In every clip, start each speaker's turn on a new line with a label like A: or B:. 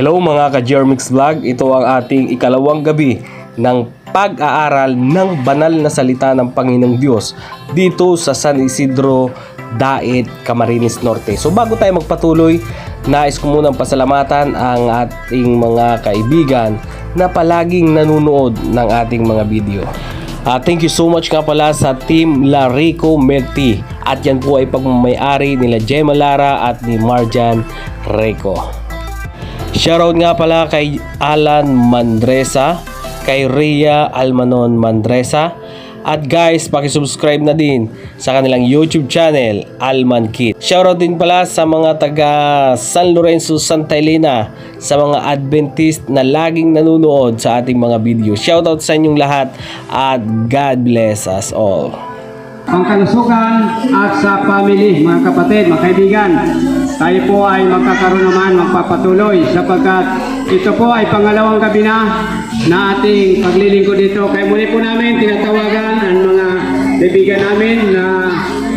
A: Hello mga ka-Jermix Vlog, ito ang ating ikalawang gabi ng pag-aaral ng banal na salita ng Panginoong Diyos dito sa San Isidro, Daet, Camarines Norte. So bago tayo magpatuloy, nais ko munang pasalamatan ang ating mga kaibigan na palaging nanonood ng ating mga video. Thank you so much nga pala sa Team Larico Merti, at yan po ay pagmamayari nila Gemma Lara at ni Marjan Reco. Shoutout nga pala kay Alan Mandresa, kay Rhea Almanon Mandresa, at guys, pakisubscribe na din sa kanilang YouTube channel, Alman Kid. Shoutout din pala sa mga taga San Lorenzo, Santa Elena, sa mga Adventist na laging nanonood sa ating mga video. Shoutout sa inyong lahat at God bless us all.
B: Ang kalusugan at sa family, mga kapatid, mga kaibigan, tayo po ay magkakaroon naman, magpapatuloy sapagkat ito po ay pangalawang gabi na ating paglilingkod dito. Kaya muli po namin tinatawagan ang mga kaibigan namin na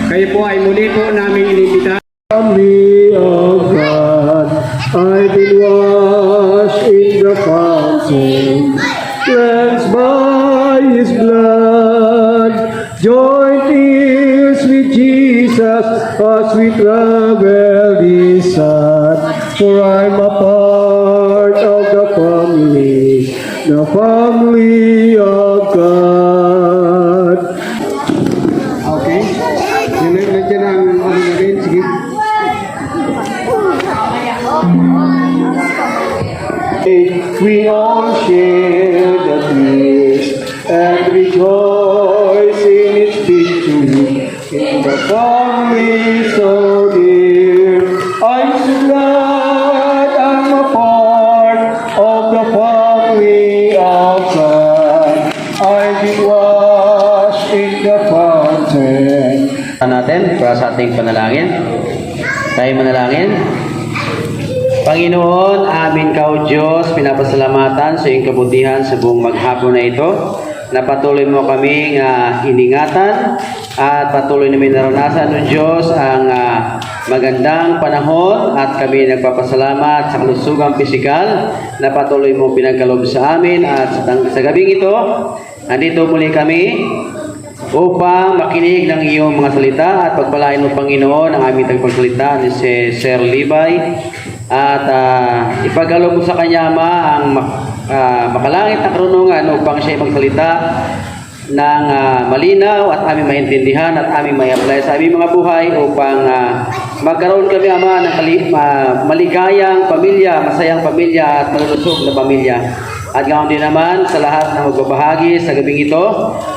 B: kayo po ay muli po namin inibitahan.
C: Family of God, I've been washed in the fountain, cleansed by His blood. Join tears with Jesus as we travel this sad, for I'm a part of the family of God.
B: Okay? Nandiyan ang ano na rin, sige.
C: We all share the peace and rejoice in its victory in the family so dear. I'm so glad I'm a part of the family of God. I've been washed in the fountain.
D: Natin para sa ating panalangin. Tayo manalangin. Panginoon, amin ka o Diyos, pinapasalamatan sa iyong kabutihan sa buong maghapon na ito. Na patuloy mo kaming iningatan at patuloy namin naranasan o Diyos ang magandang panahon, at kami nagpapasalamat sa kalusugang pisikal na patuloy mo pinagkaloob sa amin. At sa gabing ito, nandito muli kami upang makinig ng iyong mga salita at pagpalain mo, Panginoon, ang aming tagapagsalita ni si Sir Levi, at ipagkaloob mo sa kanya, Ama, ang makalangit na karunungan upang siya magsalita ng malinaw at aming maintindihan at aming may-apply sa aming mga buhay upang magkaroon kami, Ama, ng maligayang pamilya, masayang pamilya at malulusog na pamilya. At ganoon din naman sa lahat na magbabahagi sa gabing ito,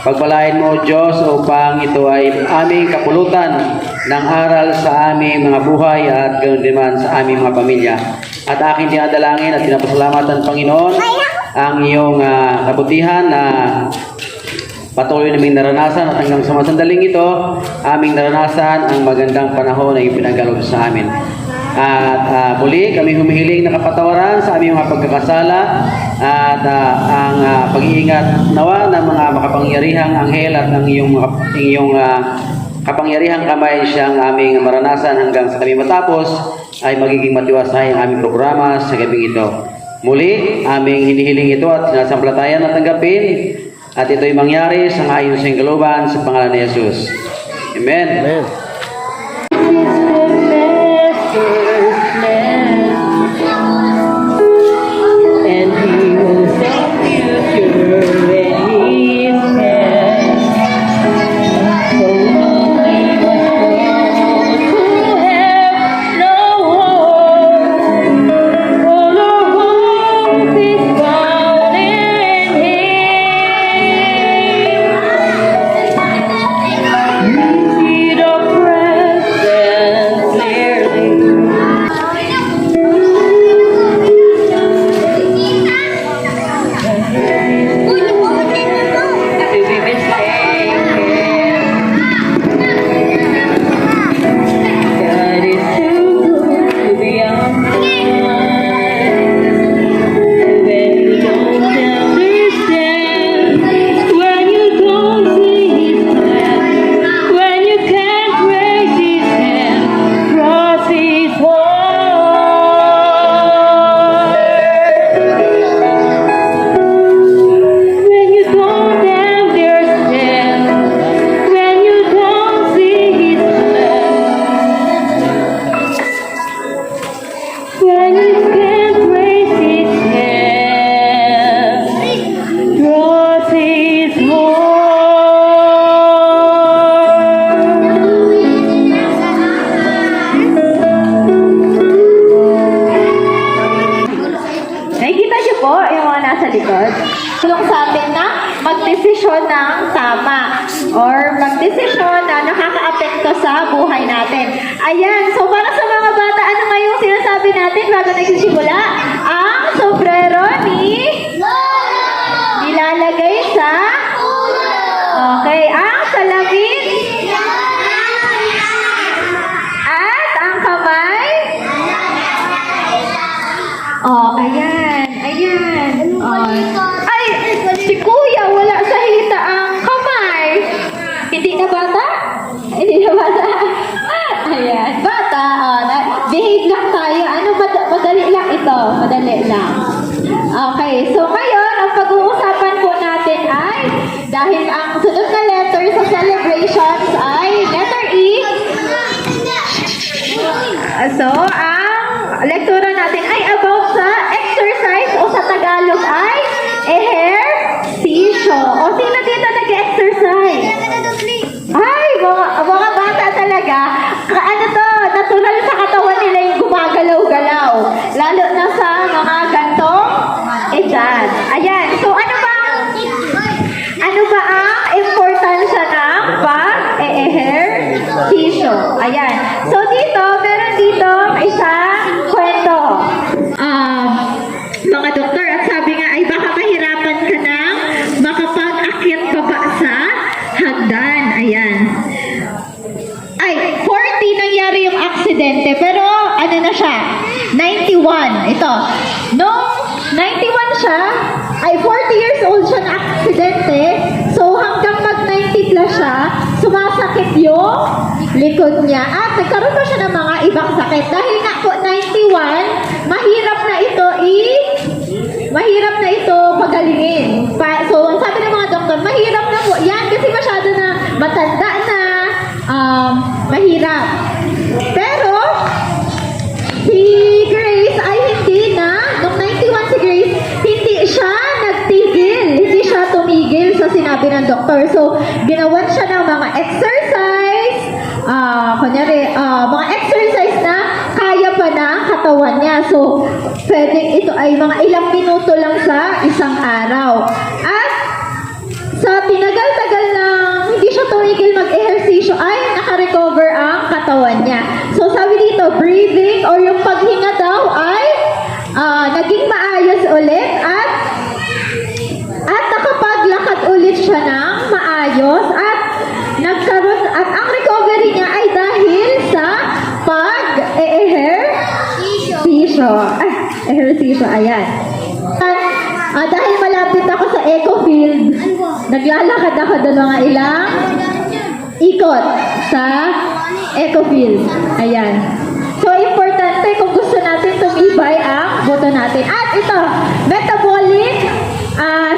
D: pagpalain mo, Diyos, upang ito ay aming kapulutan ng aral sa aming mga buhay at ganoon din naman sa aming mga pamilya. At aking dinadalangin at pinapasalamatan, Panginoon, ang iyong kabutihan na patuloy naming naranasan, at hanggang sa masandaling ito, aming naranasan ang magandang panahon na ipinagkaloob sa amin. At muli kami humihiling na kapatawaran sa aming mga pagkakasala at ang pag-iingat nawa ng mga makapangyarihang anghel at ng iyong kapangyarihang kamay siyang aming maranasan hanggang sa kami matapos ay magiging matiwasay ang aming programa sa gabing ito. Muli, aming hinihiling ito at sinasampalatayan at tanggapin, at ito'y mangyari sa ayon sa iyong kalooban sa pangalan ni Jesus. Amen.
A: Amen.
E: And He will send future in His hand. So we must go who have no hope. All our hope is found in Him. Lead of
F: magdesisyon ng tama or magdesisyon na nakaka-apekto sa buhay natin. Ayan, so para sa mga bata, ano nga yung sinasabi natin bago nagsisimula? Ang sombrero nilalagay sa okay, ang salamin at ang kamay. Oh, ayan. Oh. Ay, si Kuya wala sa hita ang kamay. Hindi na bata? Ayan, bata. Oh, behave lang tayo. Ano, madali lang ito. Madali lang. Okay, so ngayon, ang pag-uusapan po natin ay, dahil ang sunod na letter sa celebrations ay letter E. So, ang lektura natin ay about sa exercise o sa Tagalog ay ehersisyo. O sino dito nag-exercise? Ay, mga bata talaga. Ano to, natural sa katawan nila yung gumagalaw-galaw. Lalo na sa mga gantong edad. Ayan, so ano ba ang importansya ng pag-ehersisyo? Ayan. So dito, meron dito isang kwento. Mga doktor, at sabi nga ay baka mahirapan ka ng makapag-akyat pa ba sa hagdan. Ayan. Ay, 40 nangyari yung aksidente, pero ano na siya? 91. Ito. Nung 91 siya, ay 40 years old siya na aksidente, so hanggang mag-90 plus siya, sumasakit yung likod niya. At nagkaroon pa siya ng mga ibang sakit. Dahil nga po 91, mahirap na ito pagalingin. So, ang sabi ng mga doktor, mahirap na po yan kasi masyado na matanda na, mahirap. Pero, si Grace ay hindi na, nung 91 si Grace, hindi siya nagtigil, hindi siya tumigil sa sinabi ng doktor. So, ginawan siya ng mga exercise, mga exercise na kaya pa ng katawan niya. So, pwedeng ito ay mga ilang minuto lang sa isang araw. At sa tinagal-tagal na hindi siya tumigil mag-ehersisyo ay naka-recover ang katawan niya. So sabi dito, breathing or yung paghinga daw ay naging maayos ulit at nakapaglakad ulit siya ng maayos at nagkaroon at ang recovery niya ay dahil sa ehersisyo, ayan. Dahil malapit ako sa Eco Field, naglalakad ako doon mga ilang ikot sa Eco Field. Ayan. So, importante kung gusto natin tumibay ang buto natin. At ito, metabolic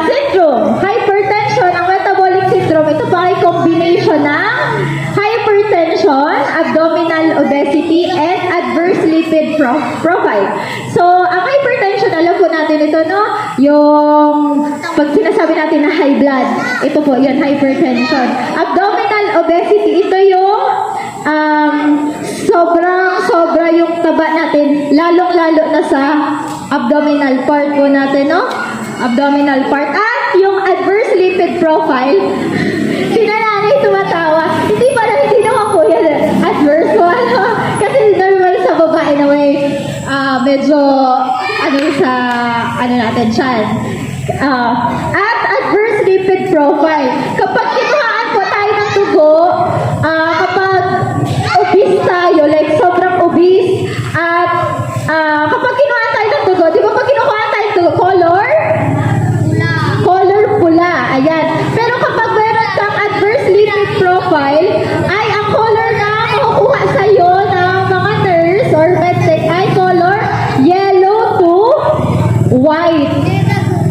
F: syndrome. Hypertension. Ang metabolic syndrome, ito pa ay combination ng hypertension, abdominal obesity, and adverse lipid profile. So, ang hypertension, alam po natin ito, no? Yung, pag sinasabi natin na high blood, ito po, yun, hypertension. Abdominal obesity, ito yung sobra yung taba natin, lalong-lalo na sa abdominal part po natin, no? Abdominal part. At yung adverse lipid profile, sinananay tumatawa. Hindi naman po yan adverse po, ano? Kasi normal sa babae na may medyo, sa, natin, tiyan. At adverse lipid profile. Kapag kinuhaan po tayo ng dugo, kapag obese tayo, like sobrang obese, at kapag kinuhaan tayo ng dugo, di ba pag kinuhaan tayo ng dugo, color pula, ayan. Pero kapag meron kang adverse lipid profile, ay ang color na makukuha sa'yo ng mga nurse or medtech ay color yellow to white.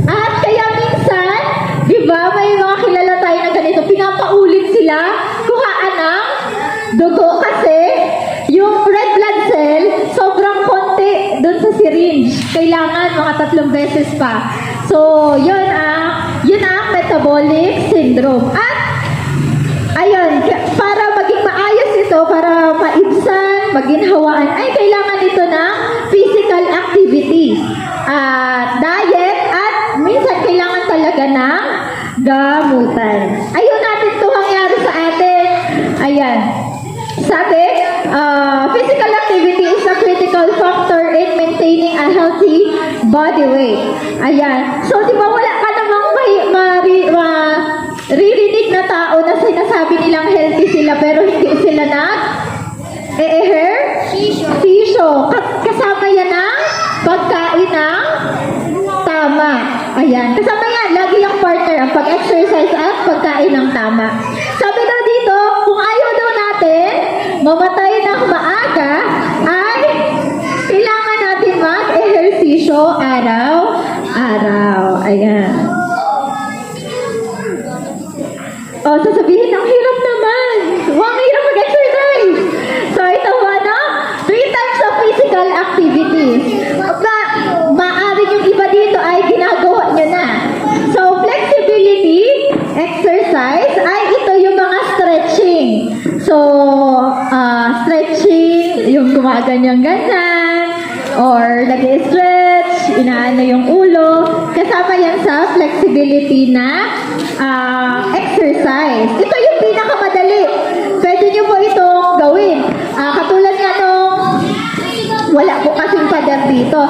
F: At kaya minsan, di ba, may mga kilala tayo na ganito, pinapaulit sila, kuhaan ng dugo kasi yung red blood cell, sobrang konti dun sa syringe. Kailangan mga 3 beses pa. So, yun ang metabolic syndrome. At, ayun, para maging maayos ito, para maibsan, maginhawaan, ay kailangan ito ng physical activity. Diet, at minsan kailangan talaga ng gamutan. Ayun natin ito mangyari sa atin. Ayan. Sabi, physical activity is a critical factor in maintaining a healthy body weight. Ayan. So, di ba wala ka namang maririnig na tao na sinasabi nilang healthy sila pero hindi sila Sisyo. Kasama yan ang pagkain ng tama. Ayan. Kasama yan. Lagi yung partner ang pag-exercise at pagkain ng tama. Sabi daw dito, kung ayaw daw natin mamatay ng maaga, ay kailangan natin mag-ehersisyo araw-araw. Ayan. O, sasabihin, ang hirap naman. Ang hirap mag-exercise. So, ito ano? 3 types of physical activities. Maaari yung iba dito ay ginagawa nyo na. So, flexibility, exercise, ay ito yung mga stretching. So, stretching, yung gumaganyan-ganyan, or nag-stretch, inaano yung ulo. Kasama yan sa flexibility na exercise. Ito yung pinakamadali. Pwede nyo po itong gawin. Katulad nga nung wala po kasing pader dito.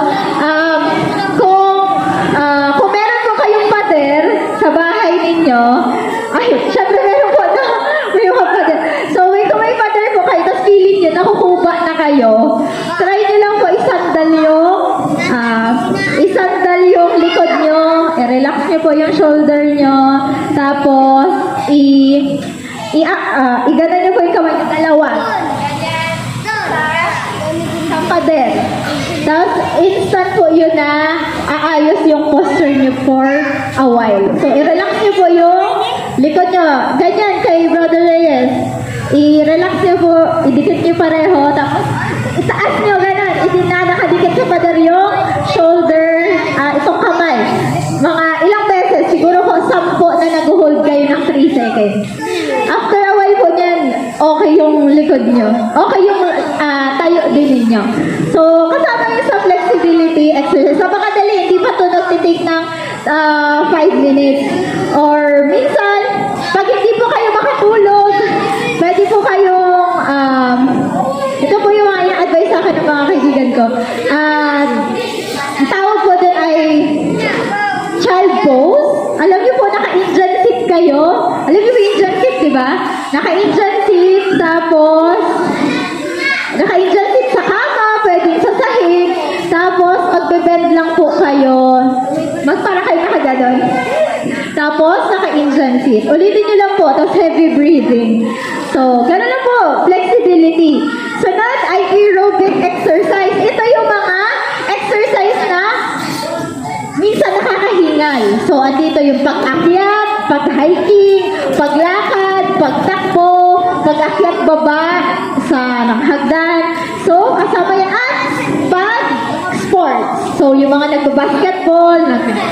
F: Kung meron po kayong pader sa bahay ninyo, ay, syempre meron po na may mga pader. So, kung may pader po kayo, tapos feeling nyo, nakukuba na kayo, try nyo lang po isandal yung likod nyo, i-relax nyo po yung shoulder nyo, tapos, iganan nyo po yung kamay nyo, dalawa. Sa pader. Tapos, instant po yun na aayos yung posture nyo for a while. So, i-relax nyo po yung likod nyo. Ganyan kay Brother Reyes. I-relax nyo po, idikit nyo pareho, tapos itaas nyo, ganun. Nakadikit sa pader yung shoulder, itong kamay. Mga ilang beses, siguro po 10 na nag-hold kayo ng 3 seconds. After a while po niyan, okay yung likod nyo. Okay yung tayo din ninyo. So, kasama yun sa flexibility exercise. Napakadali, hindi pa ito nagtitake ng 5 minutes. Or minsan, pag hindi po kayo makatulog, pwede po kayong, ito po yung mga ina-advise sa akin ng mga kaibigan ko. Ang tawag po doon ay child pose. Alam niyo po, naka-Indian seat kayo. Alam niyo po Indian seat, di ba? Naka-Indian seat, tapos naka-Indian seat sa kama, pwedeng sa sahig, tapos magbe-bend lang po kayo. Para kayo nakaganon. Tapos, naka-Indian seat. Ulitin niyo lang po, tapos heavy breathing. So, gano'n lang po, flexibility. Sunod ay aerobic exercise. Ito yung mga exercise na minsan nakakahingal. So, andito yung pag-akyat, pag-hiking, paglakad, pagtakbo, pag-akyat baba sa hagdan. So, kasama yan at pag-sports. So, yung mga nagbabasketball,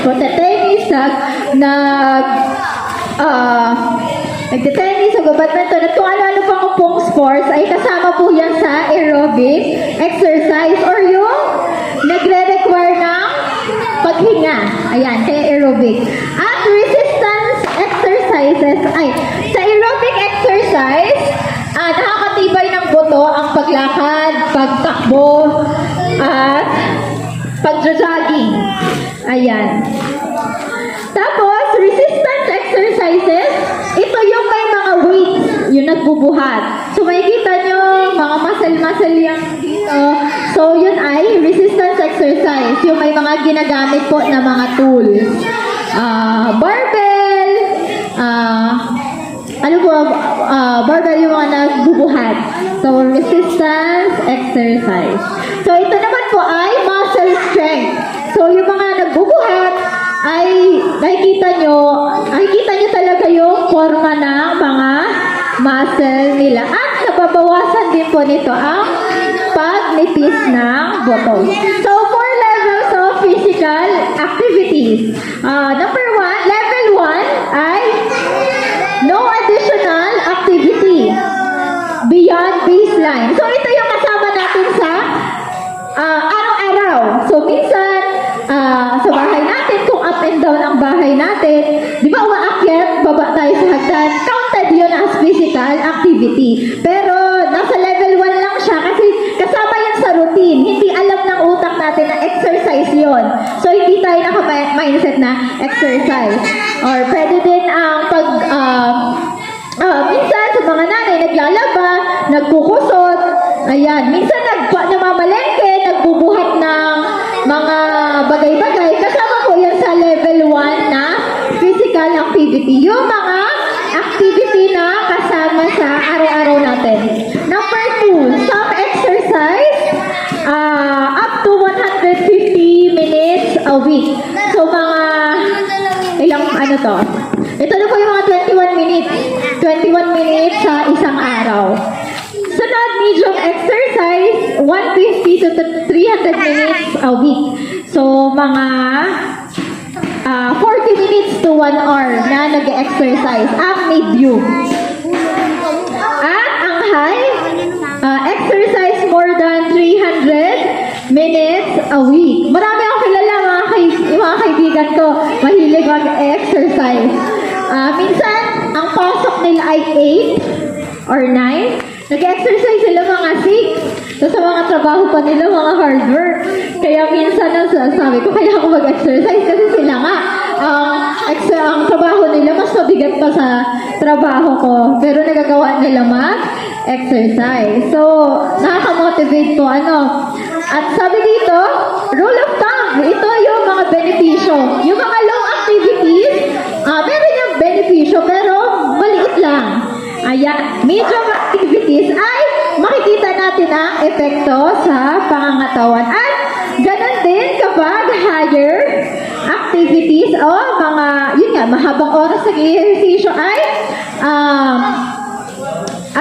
F: nagte-tennis, nagte-tennis, nag-badminton, at kung ano-ano pang sports, ay kasama po yan sa aerobic exercise or yung nagre-require ng paghinga. Ayan, kaya aerobic. At resistance exercises, sa aerobic exercise, nakakatibay ng buto ang paglakad, pagtakbo, at pag-jogging. Ayan. Tapos, resistance exercises, ito yung may mga weights, yung nagbubuhat. So, makikita nyo, mga muscle yan dito. So, yun ay resistance exercise, yung may mga ginagamit po na mga tools. Barbell, barbell yung mga nagbubuhat. So, resistance exercise. So, ito naman po ay muscle strength. So, yung mga nagbubuhat, ay nakikita nyo talaga yung forma ng mga muscle nila. At nababawasan din po nito ang pagnipis ng buto. So, 4 levels of physical activities. Number 1, level 1 ay no additional activity beyond baseline. So, ito yung kasama natin sa araw-araw. So, minsan, sa bahay natin, kung up and down ang bahay natin, di ba umaakyat sa hagdan, counted yun as physical activity. Pero nasa level 1 lang siya kasi kasama yan sa routine. Hindi alam ng utak natin na exercise yon. So hindi tayo naka-mindset na exercise. Or pwede din ang minsan sa mga nanay naglalaba, nagkukusot, ayan, minsan namamalengke, nagbubuhat ng mga bagay-bagay. Kasama po yan sa level 1 na physical activity. Yung mga activity na kasama sa araw-araw natin. Number 2, some exercise up to 150 minutes a week. So mga ilang ano to? Ito na po yung mga 21 minutes. 21 minutes sa isang araw. Sunod, medium exercise, 150 to 300 minutes a week. So, mga 40 minutes to 1 hour na nag-exercise. Ang medium. At ang high, exercise more than 300 minutes a week. Marami akong kilala mga kaibigan ko, mahilig mag-exercise. Minsan, ang pasok nila ay 8 or 9. Nag-exercise sila mga 6. So, sa mga trabaho pa nila, mga hard work. Kaya minsan, sabi ko, kaya ako mag-exercise kasi sila nga. Ang trabaho nila, mas mabigat pa sa trabaho ko. Pero nagagawa nila mag-exercise. So, nakaka-motivate po, At sabi dito, rule of thumb, ito yung mga benepisyo. Yung mga low activities, meron yung benepisyo, pero maliit lang. Ayan, medium activities ay makikita natin ang epekto sa pangangatawan. At ganun din kapag higher activities o mga, yun nga, mahabang oras ng ehersisyo ay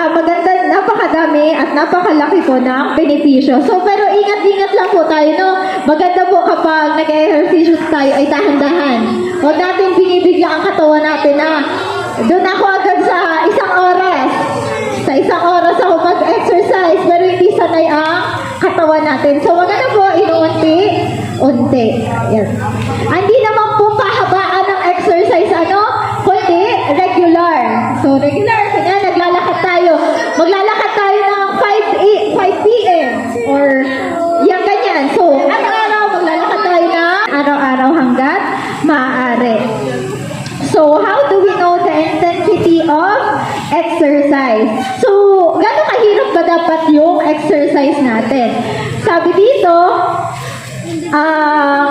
F: maganda, napakadami at napakalaki po ng benepisyo. So, pero ingat-ingat lang po tayo, no? Maganda po kapag nag-ehersisyo tayo ay dahan-dahan. Huwag natin binibigyan ang katawan natin na doon ako agad sa isang oras. Sa isang oras ako mag-exercise, pero hindi sanay ang katawan natin. So, maganda po, inuunti-unti. Yes. Hindi naman po pahabaan ng exercise, kundi regular. So, regular, kaya naglalakad tayo. Maglalakad tayo ng 5 p.m. or yung ganyan. So, araw-araw, maglalakad tayo na araw-araw hanggat maaari. So, how do we know the intensity of exercise? So, gano'ng kahirap ba dapat yung exercise natin? Sabi dito,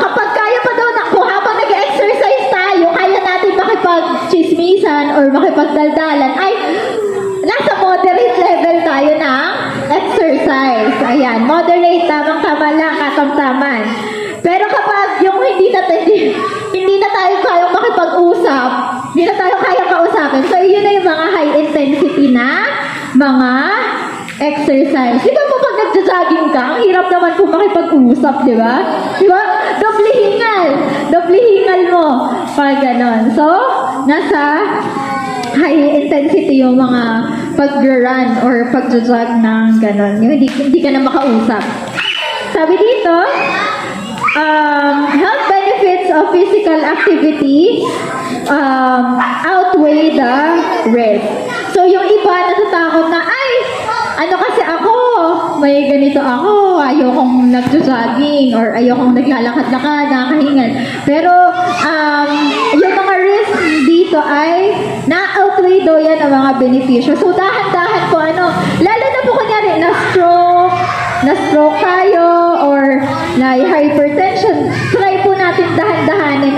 F: kapag kaya pa daw kung habang nag-exercise tayo, kaya natin makipag-chismisan or makipagdaldalan, ay nasa moderate level tayo ng exercise. Ayan, moderate, tamang-tama lang, katamtaman. Pero kapag yung hindi na tayo kayang makipag-usap, hindi na tayo kayang kausapin, so yun na yung mga high intensity na mga exercise. Di ba po pag nagja-jogging ka, ang hirap naman po makipag-usap, di ba? Di ba? Doble hingal mo. Pag ganon. So, nasa high intensity yung mga pag-run or pag-jog ng ganon. Yung hindi ka na makausap. Sabi dito, health benefits of physical activity outweigh the risk. So, yung iba natatakot na, kasi ako, may ganito ako, ayokong nagjo-jogging or ayokong naglalakad-lakad, nakakahingal. Pero, yung mga risk dito ay na-outweigh daw yan ang mga benepisyo. So, dahan-dahan po, lalo na po kunyari, na-stroke tayo or na hypertension, try po natin dahan-dahanin.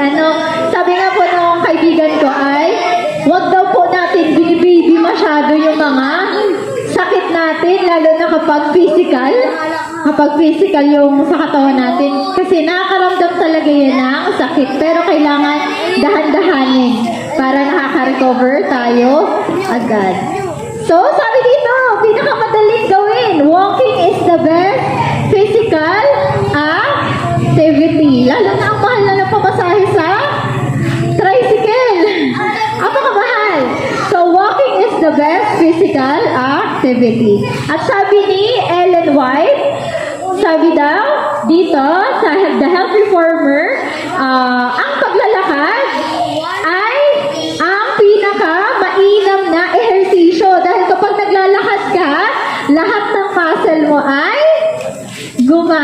F: Sabi nga po nung kaibigan ko ay, wag daw po natin binibaby masyado yung mga sakit natin, lalo na kapag physical yung sa katawan natin. Kasi nakakaramdam talaga yan ng sakit. Pero kailangan dahan-dahanin para nakaka-recover tayo agad. So, sabi dito, pinakamadaling gawin, walking is the best physical activity. Lalo na ang mahal na ng pamasahe sa tricycle. Apaka-mahal. So, walking is the best physical activity. At sabi ni Ellen White, sabi daw dito sa The Health Reformer, ang paglalakad ay ang pinaka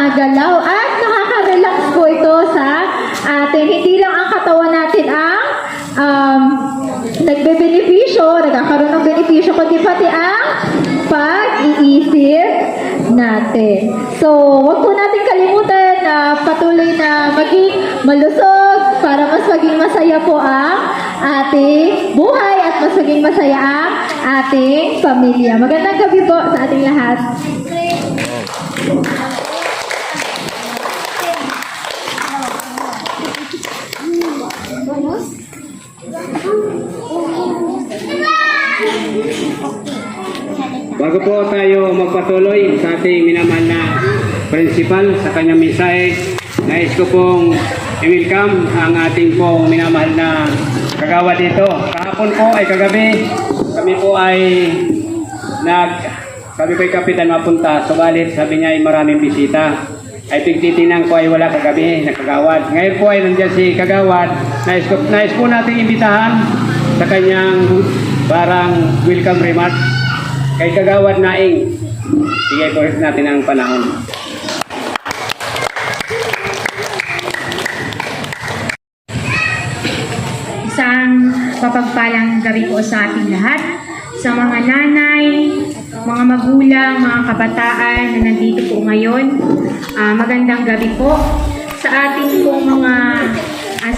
F: gumagalaw at nakaka-relax po ito sa atin. Hindi lang ang katawan natin ang nagbe-benepisyo, nagkakaroon ng benepisyo, kundi pati ang pag-iisip natin. So, wag po natin kalimutan na patuloy na maging malusog para mas maging masaya po ang ating buhay at mas maging masaya ang ating pamilya. Magandang gabi po sa ating lahat.
B: Bago po tayo magpatuloy sa ating minamahal na principal sa kanyang mensahe, nais ko pong i-welcome ang ating pong minamahal na kagawad dito. Kahapon po ay kagabi, kami po ay kami po ay kapitan mapunta, subalit sabi niya ay maraming bisita. Ay tigtitinan ko ay wala kagabi na kagawad. Ngayon po ay nandiyan si kagawad, nais po nating imbitahan sa kanyang barang welcome remarks. Kay Kagawad Naing, bigay po natin ang panahon.
G: Isang papagpalang gabi po sa ating lahat, sa mga nanay, mga magulang, mga kabataan na nandito po ngayon. Magandang gabi po sa ating pong mga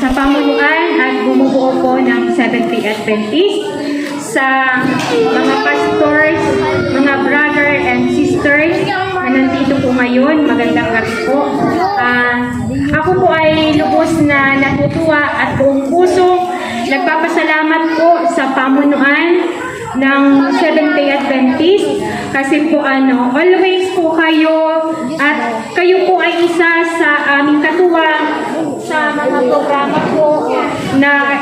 G: sa pamunuan at bumubuo po ng Seventh-day Adventist, sa mga pastors, mga brother and sisters na nandito po ngayon. Magandang gabi po. Ako po ay lubos na natutuwa at buong puso nagpapasalamat po sa pamunuan ng Seventh-day Adventist kasi po always po kayo at kayo po ay isa sa aming katuwang sa mga programa po na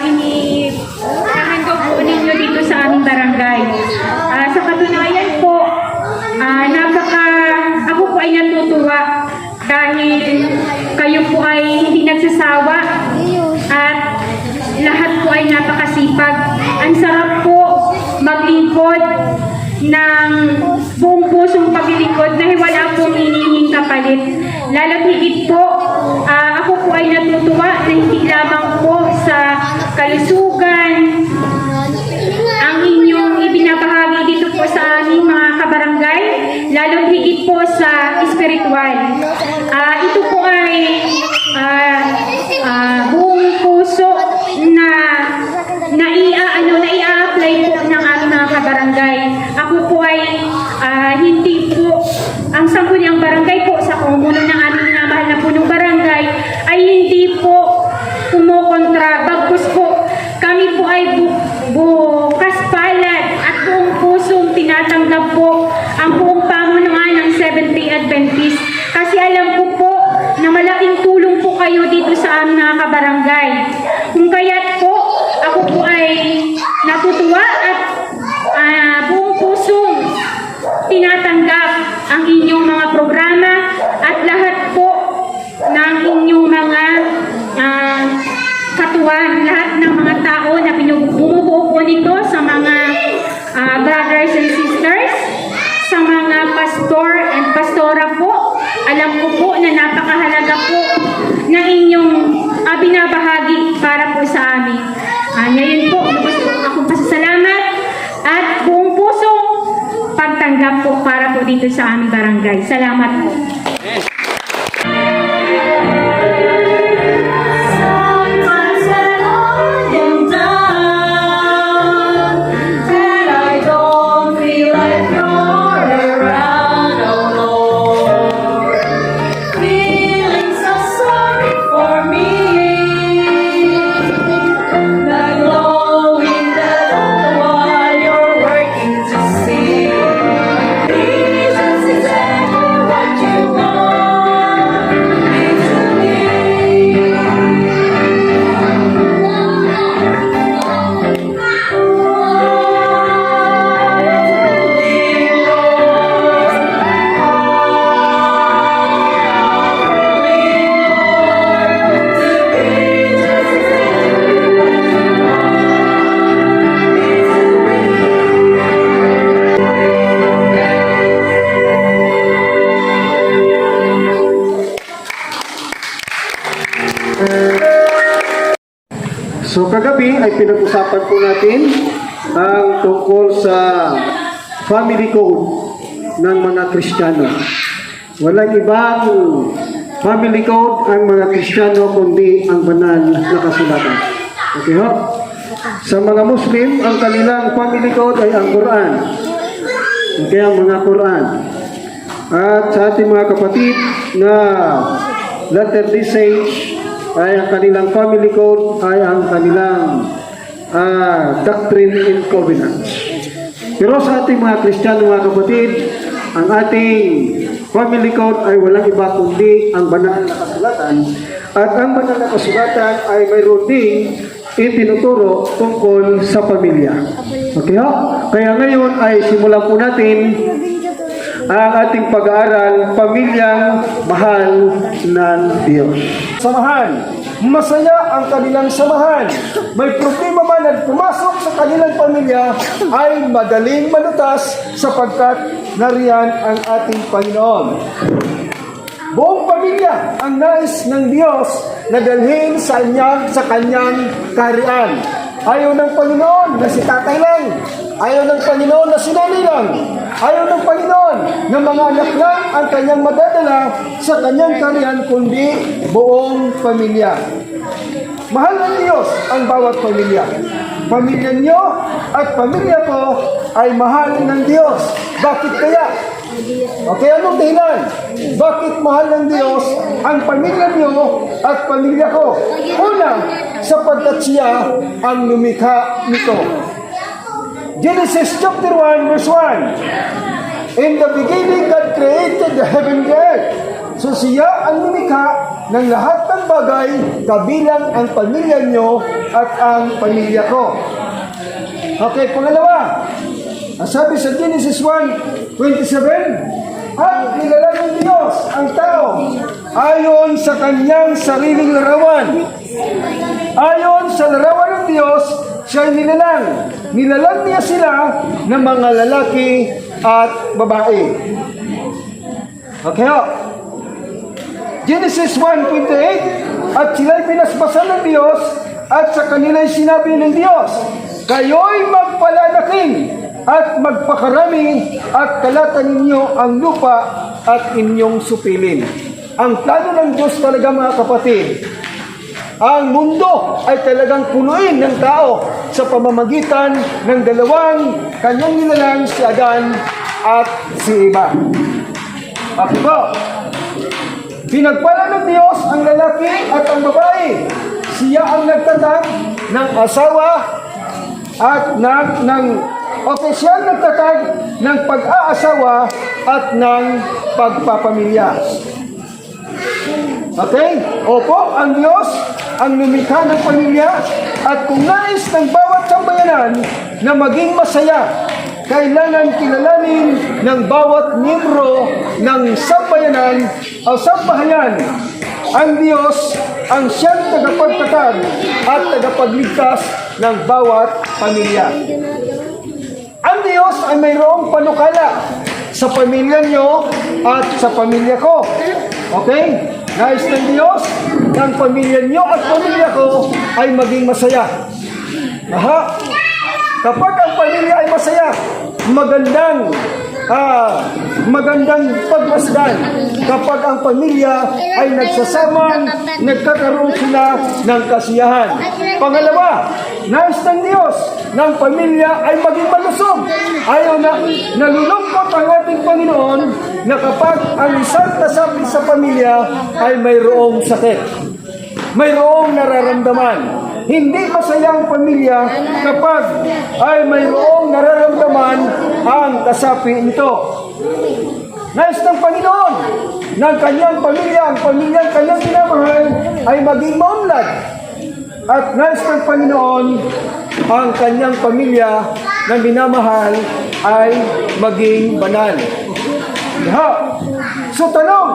G: handog po ninyo dito sa aming barangay. Sa katunayan po, ako po ay natutuwa dahil kayo po ay hindi nagsasawa at lahat po ay napakasipag. Ang sarap po maglingkod ng buong pusong paglilingkod na wala pong hinihing kapalit. Lalo't higit po, ako po ay natutuwa na hindi lamang po sa kalusugan ang inyong ibinabahagi dito po sa aming mga kabarangay, lalo't higit po sa espiritual. Ito po ay buong puso na nai-apply po ng aming mga kabarangay. Ako po ay hindi po ang sangguniang barangay po sa kumuno ng aming minamahal na punong barangay ay hindi po kumukontra. Bagkus po, kami po ay bukas palad at buong pusong tinatanggap po ang buong pamunuan ng Seventh-day Adventist. Kasi alam ko po na malaking tulong po kayo dito sa aming mga kabarangay. Kung kaya't po, ako po ay natutuwa at buong pusong tinatanggap ang inyong mga programa at lahat po ng inyong mga katuwang, lahat ng mga tao na bumubuo po nito sa mga brothers and sisters, sa mga pastor and pastora po. Alam ko po na napakahalaga po ng inyong binabahagi para po sa amin. Ngayon po, akong pasasalamat at buong pusong pagtanggap po para po dito sa aming barangay. Salamat po.
E: Jesus is exactly what you
C: ay pinag-usapan po natin ang tungkol sa family code ng mga Kristiyano. Walang ibang family code ang mga Kristiyano kundi ang banal na kasulatan. Okay ho? Sa mga Muslim, ang kanilang family code ay ang Quran. Okay, ang mga Quran. At sa ating mga kapatid na Latter-day Saints, ay ang kanilang family code ay ang kanilang Doctrine and Covenants. Pero sa ating mga Kristiyano, mga kapatid, ang ating family code ay walang iba kundi ang banal na kasulatan. At ang banal na kasulatan ay mayroon ding itinuturo tungkol sa pamilya. Okay ho? Kaya ngayon ay simulan po natin ang ating pag-aaral, pamilyang mahal ng Diyos. Samahan. Masaya ang kanilang samahan. May problema man at pumasok sa kanilang pamilya ay madaling malutas sapagkat nariyan ang ating Panginoon. Buong pamilya ang nais ng Diyos na dalhin sa kanyang kaharian. Ayaw ng Panginoon na si tatay lang. Ayaw ng Panginoon na si nanay lang. Ayaw ng Panginoon na mga anak lang ang kanyang madadala sa kanyang kaharian, kundi buong pamilya. Mahal ng Diyos ang bawat pamilya. Pamilya niyo at pamilya ko ay mahal ng Diyos. Bakit kaya? Okay, anong dahilan? Bakit mahal ng Diyos ang pamilya niyo at pamilya ko? Una, sapagkat siya ang lumikha nito. Genesis chapter 1 verse 1. In the beginning, God created the heaven and the earth. So siya ang lumikha ng lahat ng bagay, kabilang ang pamilya niyo at ang pamilya ko. Okay, pangalawa. Sabi sa Genesis 1:27, at kilala ng Diyos ang tao ayon sa kanyang sariling larawan. Ayon sa larawan ng Diyos, siya ay nilalang. Nilalang niya sila ng mga lalaki at babae. Okay ho? Genesis 1:28, at sila'y pinaspasan ng Diyos at sa kanila'y sinabi ng Diyos, kayo'y magpalalaking at magpakarami at kalatan ninyo ang lupa at inyong supilin. Ang plano ng Diyos talaga, mga kapatid, ang mundo ay talagang punuin ng tao sa pamamagitan ng dalawang kanyang nilalang, si Adan at si Eva. Bakit po? Pinagpala ng Diyos ang lalaki at ang babae. Siya ang nagtatag ng asawa at siya ang nagtatag ng pag-aasawa at ng pagpapamilya. Okay? Opo, ang Diyos ang lumikha ng pamilya, at kung nais ng bawat sambayanan na maging masaya, kailangan kilalanin ng bawat miyembro ng sambayanan o sambahayan ang Diyos ang siyang tagapagtatag at tagapagligtas ng bawat pamilya. Ang Diyos ay mayroong panukala sa pamilya niyo at sa pamilya ko. Okay? Nais ng Diyos na ang pamilya niyo at pamilya ko ay maging masaya. Aha. Kapag ang pamilya ay masaya, magandang pagmasdan. Kapag ang pamilya ay nagsasamang, nagkakaroon sila ng kasiyahan. Pangalawa, nais ng Diyos na ang pamilya ay maging malusog. Ayaw na nalulungkot ang ating Panginoon na kapag ang isang kasapi sa pamilya ay mayroong sakit, mayroong nararamdaman. Hindi masaya ang pamilya kapag ay mayroong nararamdaman ang kasapi nito. Nais ng Panginoon ng kanyang pamilya, ang pamilyang kanyang minamahal ay maging maunlad. At nais ng Panginoon ang kanyang pamilya na minamahal ay maging banal. So tanong,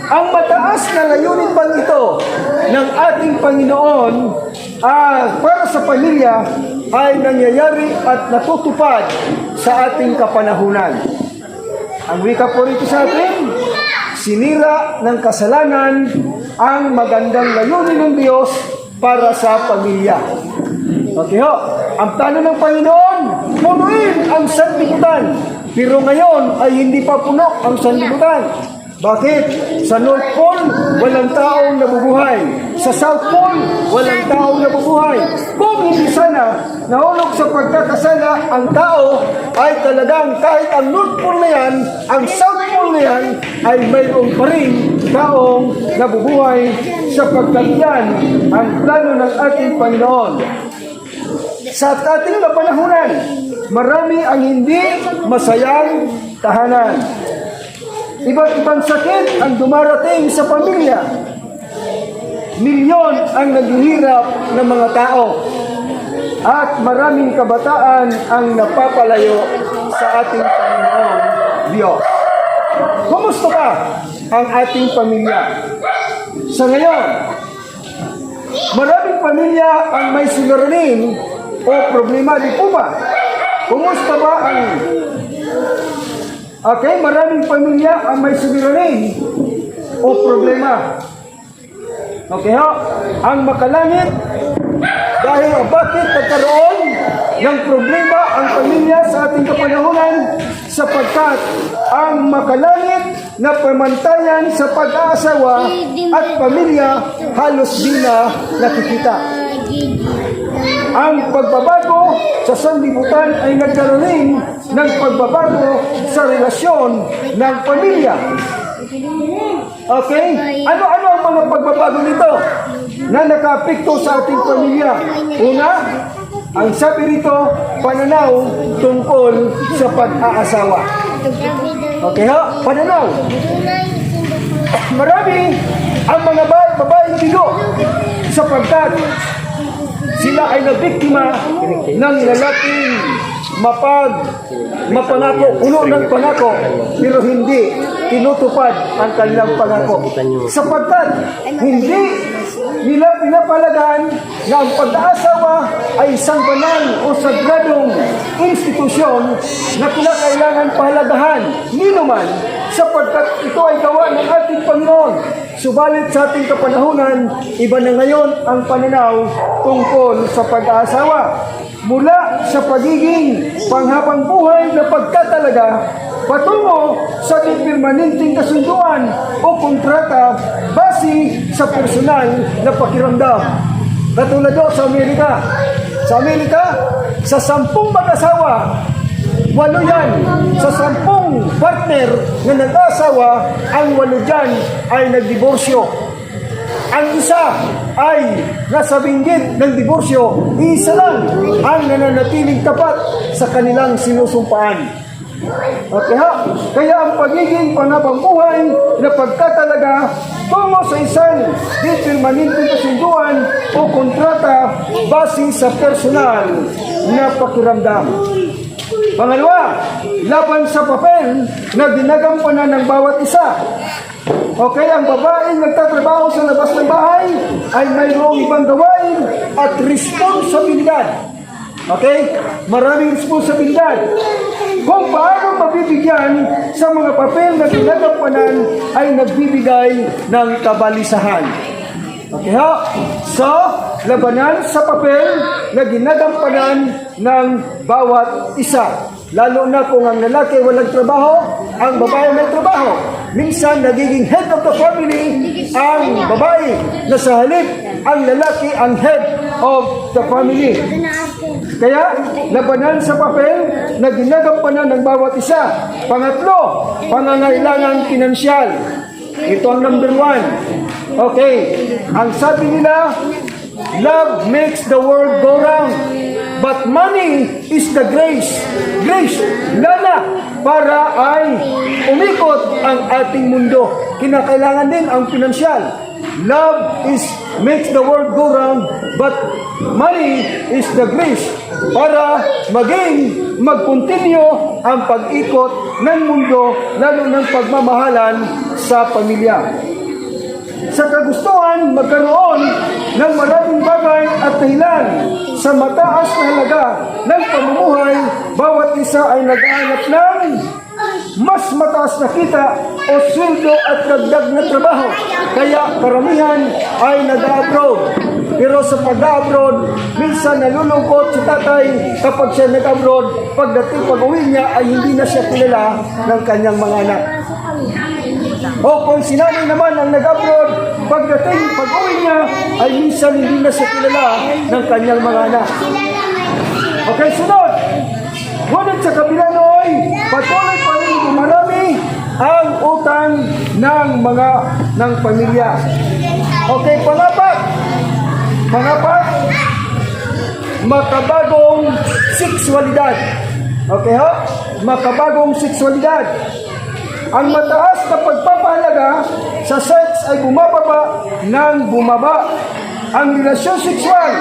C: ang mataas na layunin bang ito ng ating Panginoon para sa pamilya ay nangyayari at natutupad sa ating kapanahunan? Ang wika po rito sa atin, sinira ng kasalanan ang magandang layunin ng Diyos para sa pamilya. Okay ho, ang plano ng Panginoon, punuin ang sanlibutan. Pero ngayon ay hindi pa puno ang sanlibutan. Bakit? Sa North Pole, walang taong nabubuhay. Sa South Pole, walang taong nabubuhay. Kung hindi sana nahulog sa pagkakasala ang tao, ay talagang kahit ang North Pole na yan, ang South Pole na yan, ay mayroon pa rin taong nabubuhay sapagkat yan ang plano ng ating Panginoon. Sa ating napanahunan, marami ang hindi masayang tahanan. Iba't ibang sakit ang dumarating sa pamilya. Milyon ang naghihirap ng mga tao. At maraming kabataan ang napapalayo sa ating Panginoon Diyos. Kumusta ka ang ating pamilya? Sa ngayon, maraming pamilya ang may suliranin o problema, di po ba? Kumusta ba ang... Okay, maraming pamilya ang may suliranin o problema. Okay ho? Ang makalangit, dahil bakit nagkaroon ng problema ang pamilya sa ating kapanahunan? Sapagkat ang makalangit na pamantayan sa pag-aasawa at pamilya halos di na nakikita. Ang pagbabago sa sanlibutan ay nagkaroon ng pagbabago sa relasyon ng pamilya. Okay? Ano-ano ang mga pagbabago nito na nakaapekto sa ating pamilya? Una, ang sabi rito, pananaw tungkol sa pag-aasawa. Okay ho? Pananaw. Marami ang mga babaeng bigo sapagkat sila ay nabiktima ng lalaking mapangako, puno ng pangako, pero hindi tinutupad ang kanilang pangako. Sapagkat hindi nila pinapalagaan na ang pag-aasawa ay isang banal o sagradong institusyon na kinakailangan pahalagahan ninuman sapagkat ito ay gawa ng ating Panginoon. Subalit sa ating kapanahunan, iba na ngayon ang pananaw tungkol sa pag-aasawa. Mula sa pagiging panghabang buhay na pagkatalaga patungo sa permanenteng kasunduan o kontrata base sa personal na pakiramdam. Katulad do sa Amerika. Sa Amerika, sa 10 mag-asawa, 8 yan. Sa 10 partner na nag-asawa, ang 8 dyan ay nagdiborsyo. Ang isa ay nasa binggit ng diborsyo, isa lang ang nananatiling tapat sa kanilang sinusumpaan. Okay ha? Kaya ang pagiging panghabang buhay na pagkatalaga tungo sa isang permanenteng kasunduan o kontrata base sa personal na pakiramdam. Pangalawa, laban sa papel na ginagampanan ng bawat isa. Okay, ang babaeng nagtatrabaho sa labas ng bahay ay mayroong ibang gawain at responsibilidad. Okay? Maraming responsibilidad. Kung paano mabibigyan sa mga papel na ginagampanan ay nagbibigay ng kabalisahan. Okay ha? So, labanan sa papel na ginagampanan ng bawat isa. Lalo na kung ang lalaki walang trabaho, ang babae may trabaho. Minsan, nagiging head of the family ang babae na sa halip, ang lalaki ang head of the family. Kaya, labanan sa papel na ginagampanan ng bawat isa. Pangatlo, pangangailangang pinansyal. Ito ang number 1. Okay, ang sabi nila, love makes the world go round, but money is the grace. Grace, lala, para ay umikot ang ating mundo. Kinakailangan din ang pinansyal. Love makes the world go round, but money is the grace para mag-continue ang pag-ikot ng mundo, lalo ng pagmamahalan sa pamilya. Sa kagustuhan, magkaroon ng maraming bagay at dahilan sa mataas na halaga ng pamumuhay, bawat isa ay naghahanap ng mas mataas na kita o sweldo at dagdag na trabaho. Kaya karamihan ay nag-abroad. Pero sa pag-abroad, minsan nalulungkot si tatay kapag siya nag-abroad. Pagdating pag-uwi niya ay hindi na siya kilala ng kanyang mga anak. O kung si nanay naman ang nag-abroad, pagdating pag-uwi niya ay minsan hindi na siya kilala ng kanyang mga anak. Okay, sunod. Ngunit sa kabila nooy, patuloy pa rin dumarami ang utang ng pamilya. Okay, pangapat, makabagong sexualidad. Okay ho? Makabagong sexualidad. Ang mataas na pagpapahalaga sa sex ay bumababa ng bumaba. Ang relasyon sexual,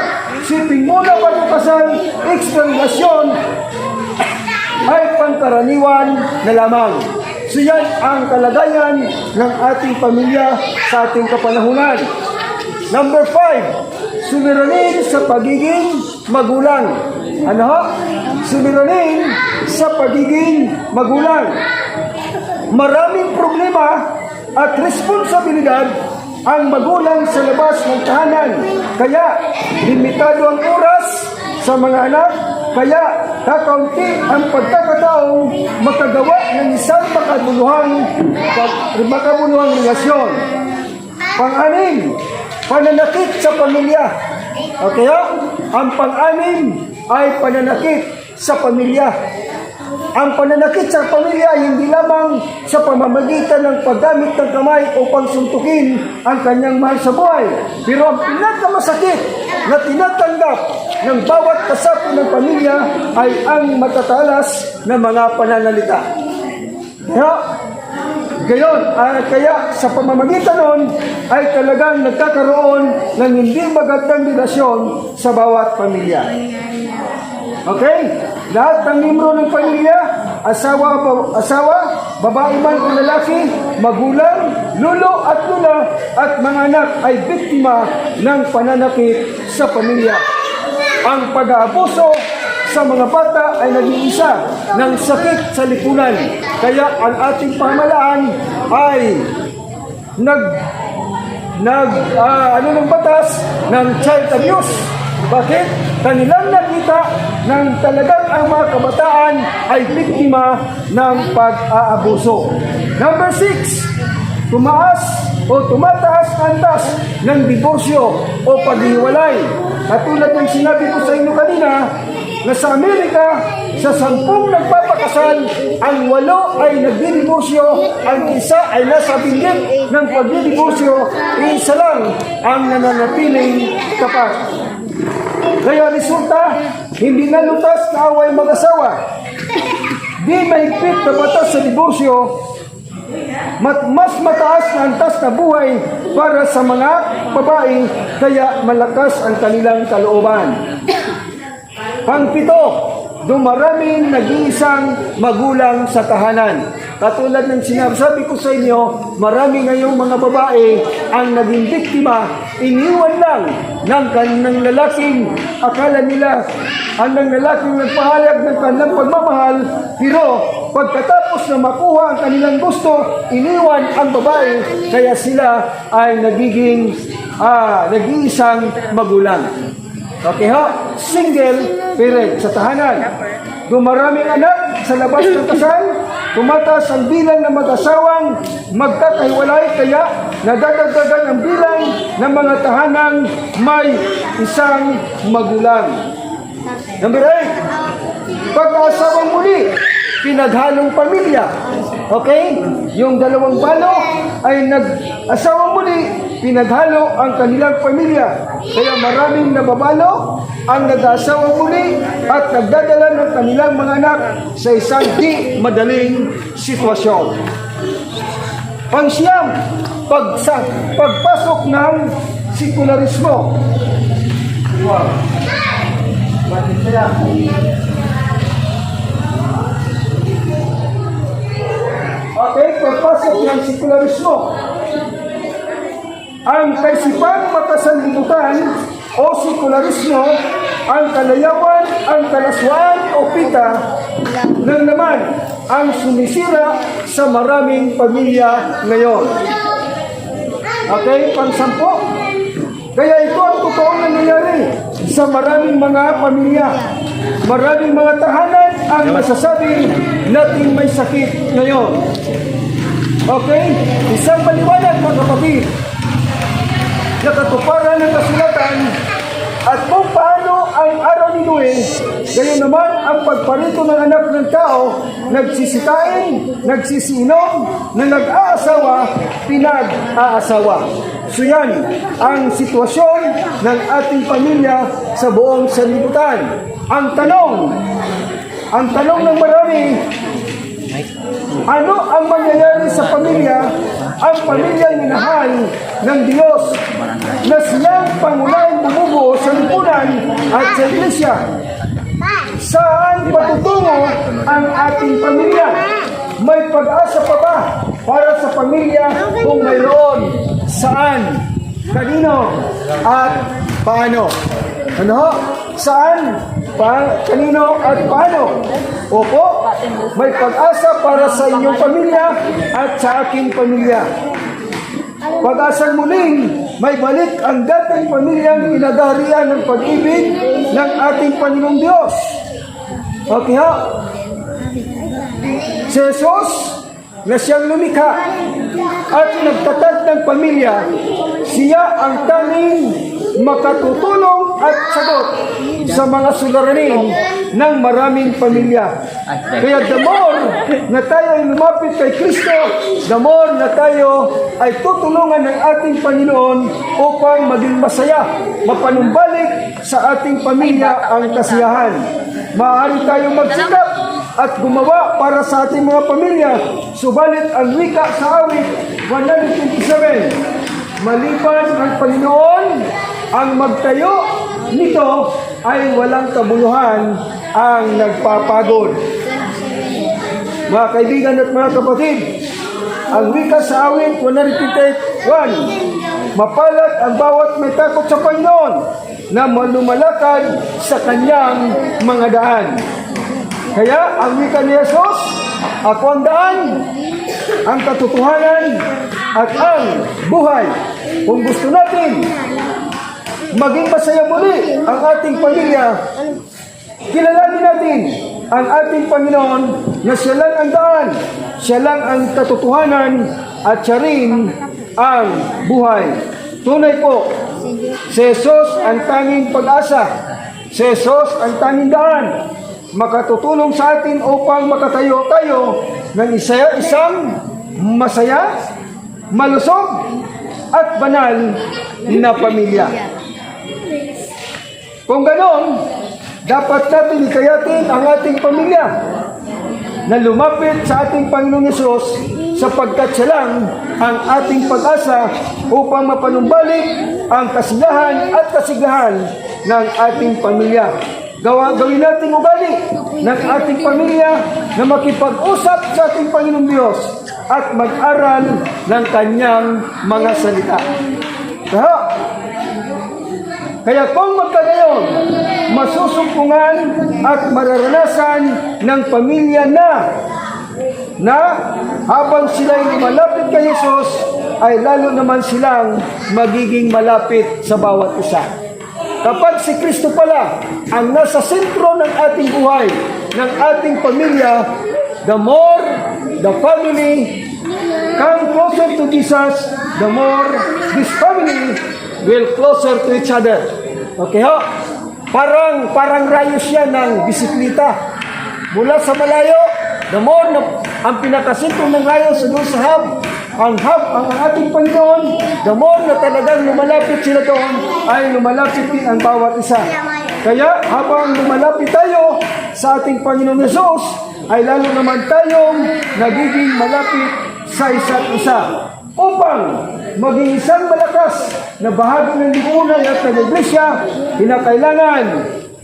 C: siping muna bago kasal, extra relasyon ay pangkaraniwan na lamang. So yan ang kalagayan ng ating pamilya sa ating kapanahunan. Number 5, sumiranin sa pagiging magulang. Ano ho? Sumiranin sa pagiging magulang. Maraming problema at responsibilidad ang magulang sa labas ng tahanan. Kaya, limitado ang oras sa mga anak. Kaya, kakaunti ang pagkakataong makagawa ng isang makabuluhang relasyon. Pang-anim, pananakit sa pamilya. Okay ha? Ang pang-anim ay pananakit sa pamilya. Ang pananakit sa pamilya ay hindi lamang sa pamamagitan ng paggamit ng kamay o pangsuntukin ang kanyang mahal sa buhay. Pero ang pinakamasakit na tinatanggap ng bawat kasapi ng pamilya ay ang matatalas na mga pananalita. Kaya sa pamamagitan nun ay talagang nagkakaroon ng hindi magandang relasyon sa bawat pamilya. Okay? Lahat ng membro ng pamilya, asawa, babae man o lalaki, magulang, lolo at lula at mga anak ay biktima ng pananakit sa pamilya. Ang pag-aabuso sa mga bata ay nag-iisa ng sakit sa lipunan. Kaya ang ating pamahalaan ay ng batas ng child abuse. Bakit? Kanilang nakita ng talagang ang mga kabataan ay biktima ng pag-aabuso. Number 6, tumataas ang antas ng diborsyo o paghiwalay. Katulad ng sinabi ko sa inyo kanina, na sa Amerika, sa 10 nagpapakasal, ang 8 ay nagdidiborsyo, ang isa ay nasa binggit ng pagdidiborsyo, isa lang ang nananatiling tapat. Kaya resulta, hindi na lutas na away mag-asawa. Di mahigpit na batas sa diborsyo, mas mataas na antas na buhay para sa mga babae, kaya malakas ang kanilang kalooban. Pang-7, dumaraming nag-iisang magulang sa tahanan. Katulad ng sinasabi ko sa inyo, marami ngayong mga babae ang naging biktima, iniwan lang ng kanilang lalaking, akala nila ang lalaking nagpahayag ng kanilang pagmamahal, pero pagkatapos na makuha ang kanilang gusto, iniwan ang babae, kaya sila ay nagiging nag-iisang magulang. Okay ho? Single parent sa tahanan. Dumaraming anak sa labas ng kasal, tumataas ang bilang ng mag-asawang magkakahiwalay, kaya nadadagdagan ang bilang ng mga tahanang may isang magulang. Number 8, pag-asawang muli, pinaghalong pamilya. Okay? Yung dalawang balo ay nag-asawang muli, pinaghalo ang kanilang pamilya. Kaya maraming nababalo ang nag-asawang muli at nagdadala ng kanilang mga anak sa isang di madaling sitwasyon. Pang-9, pagpasok ng sekularismo. Wow. Bakit kaya? Okay, pagpasok ng sekularismo. Ang kaisipang makasanlibutan o sekularismo, ang kalayawan, ang kalaswaan o pita ng naman ang sumisira sa maraming pamilya ngayon. Okay, pang-10, Kaya ito ang totoong nangyayari sa maraming mga pamilya. Maraming mga tahanan ang masasabi natin may sakit ngayon. Okay? Isang maliwanag mga kapatid. Nakatuparan ng kasulatan at kung paano ang araw ni Noe, gayon naman ang pagparito ng anak ng tao, nagsisitain, nagsisiinom, na nag-aasawa, pinag-aasawa. So yan ang sitwasyon ng ating pamilya sa buong sanlibutan. Ang tanong ng marami, ano ang mangyayari sa pamilya, ang pamilyang minahal ng Diyos na siyang pangunahing bumubuo sa lipunan at sa iglesia? Saan patutungo ang ating pamilya? May pag-asa pa ba para sa pamilya kung mayroon? Saan? Kanino? At paano? Ano? Saan? Kanino at paano? Opo, may pag-asa para sa inyong pamilya at sa aking pamilya. Pag-asang muling may balik ang dating pamilyang pinagaharian ng pag-ibig ng ating Panginoong Diyos. Okay ha? Si Jesus na siyang lumikha at nagtatag ng pamilya, siya ang tanging makatutulong at sagot sa mga suliranin ng maraming pamilya. Kaya the more na tayo ay lumapit kay Kristo, the more na tayo ay tutulungan ng ating Panginoon upang maging masaya, mapanumbalik sa ating pamilya ang kasiyahan. Maaari tayong magsikap at gumawa para sa ating mga pamilya, subalit ang wika sa awit 127, maliban ang Panginoon ang magtayo nito ay walang kabuluhan ang nagpapagod. Mga kaibigan at mga kapatid, ang wika sa awit 151, mapalad ang bawat may takot sa Panginoon na malumalakad sa kanyang mga daan. Kaya ang wika ni Jesus, ako ang daan, ang katotohanan, at ang buhay. Kung gusto natin maging masaya muli ang ating pamilya, kilalanin natin ang ating Panginoon na siya lang ang daan, siya lang ang katotohanan, at siya rin ang buhay. Tunay po, si Jesus ang tanging pag-asa, si Jesus ang tanging daan, makatutulong sa atin upang makatayo tayo ng isang masaya, malusog, at banal na pamilya. Kung ganon, dapat natin ikayatin ang ating pamilya na lumapit sa ating Panginoong Yesus sapagkat siya lang ang ating pag-asa upang mapanumbalik ang kasiyahan at kasigahan ng ating pamilya. Gawin natin ugali ng ating pamilya na makipag-usap sa ating Panginoong Diyos at mag-aral ng kanyang mga salita. Kaya kung magkagayon, masusumpungan at mararanasan ng pamilya na habang sila'y lumalapit kay Jesus, ay lalo naman silang magiging malapit sa bawat isa. Kapag si Kristo pala ang nasa sentro ng ating buhay, ng ating pamilya, the more the family come closer to Jesus, the more this family will closer to each other. Okay ho? Parang rayos siya ng bisikleta. Mula sa malayo, the more na ang pinakasentro ng rayos doon sa hub, ang ating Panginoon, the more na talagang lumalapit sila doon, ay lumalapit din ang bawat isa. Kaya habang lumalapit tayo sa ating Panginoong Yesus, ay lalo naman tayong nagiging malapit sa isa't isa. Upang maging isang malakas na bahagi ng lipunan at ng iglesia, kinakailangan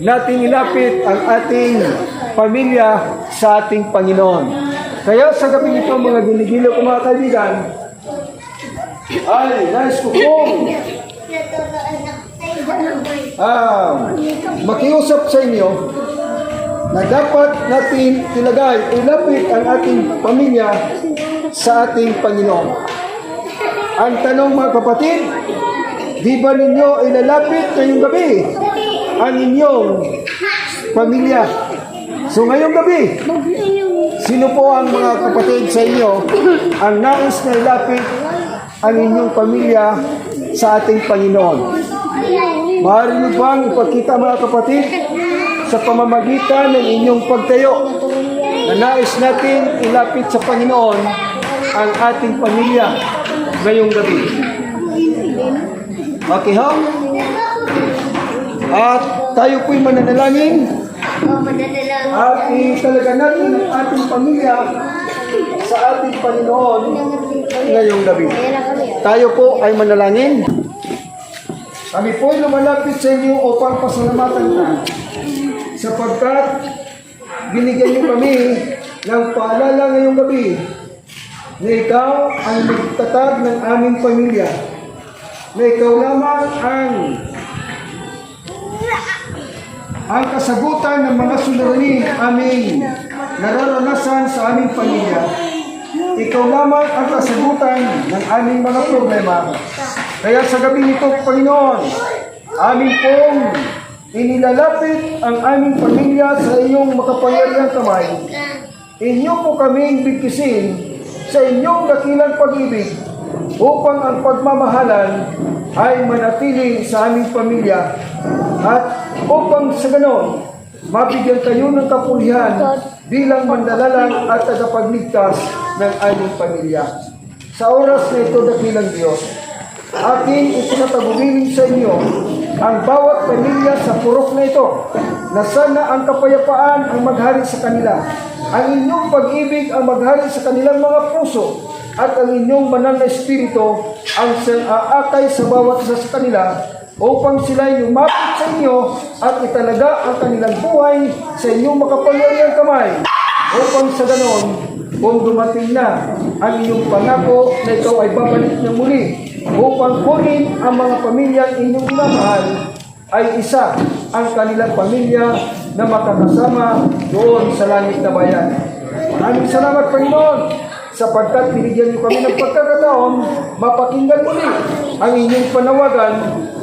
C: natin ilapit ang ating pamilya sa ating Panginoon. Kaya sa gabi nito, mga ginigilo ko mga kaibigan, ay nais ko kong makiusap sa inyo na dapat natin ilapit ang ating pamilya sa ating Panginoon. Ang tanong mga kapatid, di ba ninyo ilalapit ngayong gabi ang inyong pamilya? So ngayong gabi, sino po ang mga kapatid sa inyo ang nais na ilapit ang inyong pamilya sa ating Panginoon? Maaari niyo bang ipakita mga kapatid sa pamamagitan ng inyong pagtayo na nais natin ilapit sa Panginoon ang ating pamilya ngayong gabi? Okay ho? At tayo po'y mananalangin at italaga natin ang ating pamilya sa ating Panginoon ngayong gabi. Tayo po ay manalangin. Kami po'y lumalapit sa inyo upang pasalamatan ka sapagkat binigyan niyo kami ng paalala ngayong gabi na ikaw ang magtatag ng aming pamilya, na ikaw lamang ang kasagutan ng mga suliraning aming nararanasan sa aming pamilya. Ikaw lamang ang kasagutan ng aming mga problema. Kaya sa gabi nito, Panginoon, amin pong inilalapit ang aming pamilya sa iyong makapangyarihang kamay. Inyo po kaming bigkisin sa inyong dakilang pag-ibig upang ang pagmamahalan ay manatili sa aming pamilya at upang sa ganon mabigyan kayo ng kapulihan bilang mandalalang at tagapagligtas ng aming pamilya. Sa oras na ito, dakilang Diyos, aking itinatagubilin sa inyo ang bawat pamilya sa purok na ito, na sana ang kapayapaan ang maghari sa kanila, ang inyong pag-ibig ang maghari sa kanilang mga puso, at ang inyong banal na espiritu ang aakay sa bawat isa sa kanila upang sila'y lumapit sa inyo at italaga ang kanilang buhay sa inyong makapangyarihang kamay, upang sa ganon, kung dumating na ang inyong pangako na ikaw ay babalik na muli upang kunin ang mga pamilyang inyong minamahal, ay isa ang kanilang pamilya na makakasama doon sa langit na bayan. Maraming salamat, Panginoon, sapagkat binigyan niyo kami ng pagkakataon mapakinggan muli ang inyong panawagan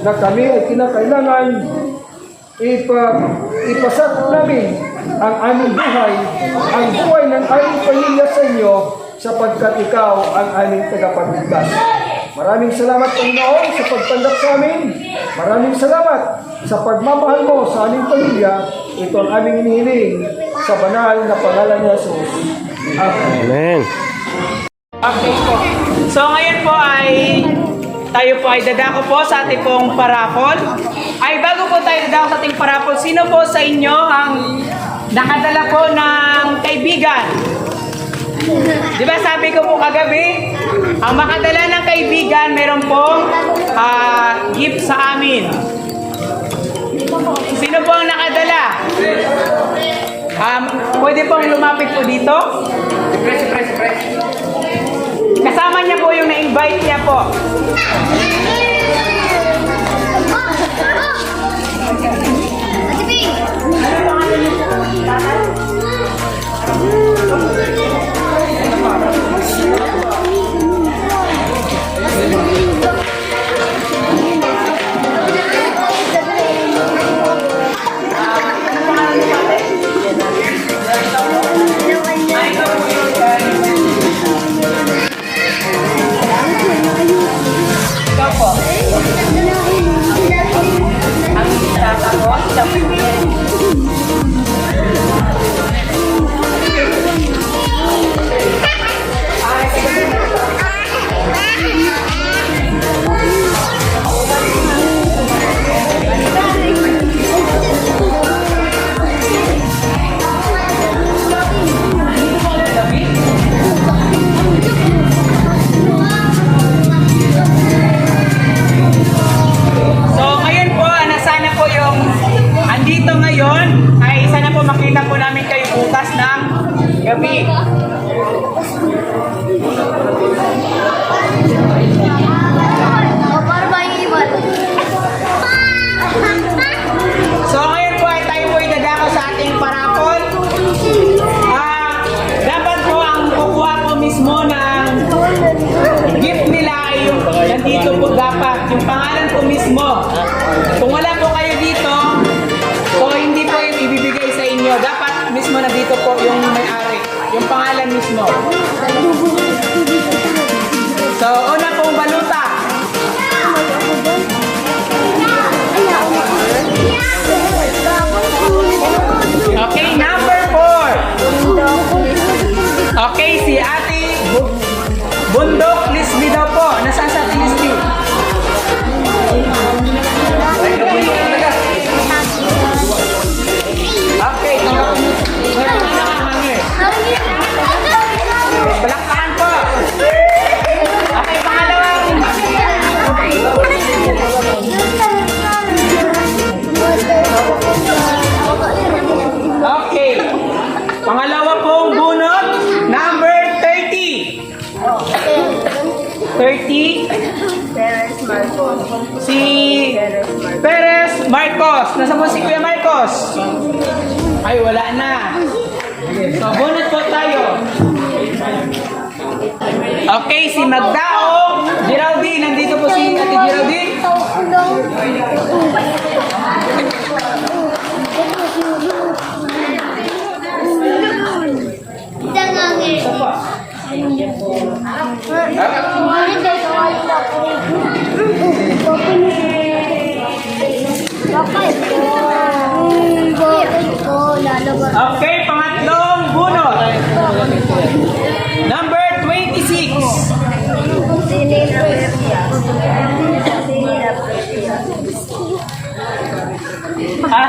C: na kami ay kinakailangan ipasakop namin ang aming buhay, ang buhay ng aming pamilya sa inyo, sapagkat ikaw ang aming tagapagligtas. Maraming salamat, Panginoon, sa pagtanggap sa amin. Maraming salamat sa pagmamahal mo sa aming pamilya. Ito ang aming inihiling sa banal na pangalan ni Jesus. Amen.
A: Amen.
H: Okay po. So ngayon po ay tayo po ay dadako po sa ating pong parapol. Ay bago po tayo dadako sa ating parapol, sino po sa inyo ang nakadala po ng kaibigan? Di ba sabi ko po kagabi, ang makadala ng kaibigan meron pong gift sa amin. Sino po ang nakadala? Pwede pong lumapit po dito. Kasama niya po yung na-invite niya po. Ikaw po. mismo na dito po yung may-ari. Yung pangalan mismo. So, una pong baluta. Okay, number 4. Okay, si Ate Bundok Lisby daw po. Nasaan sa Ate Lisby? Okay, palakpakan po. Okay, pangalawang. Okay. Pangalawa pong bunot, number 30. 30. Si Perez Marcos. Nasa po si Kuya Marcos? Ay, wala na. So, bunot po tayo. Okay, si Magdao Geraldine. Nandito po si Ate Geraldine. Isa pa. Okay, pangatlong bunot. Number 26.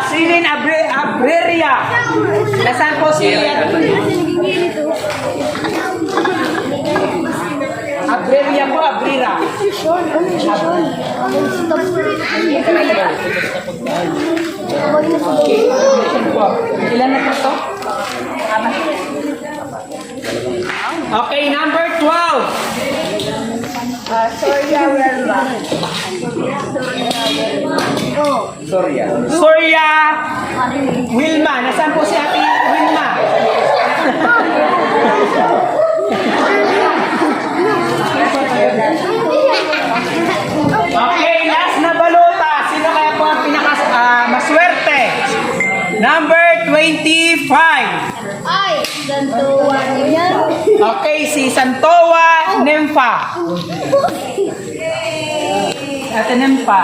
H: Silin Abreria. Nasaan po si Abreria po, Abrera. Ilan na po ito? Okay, number 12. Surya Wilma. Nasaan po si Ate Wilma? Okay, last na baluta. Sino kaya po ang maswerte? Number 25.
F: Ay, gantuan yan.
H: Okay, si Santowa Nympha. Ate Nympha.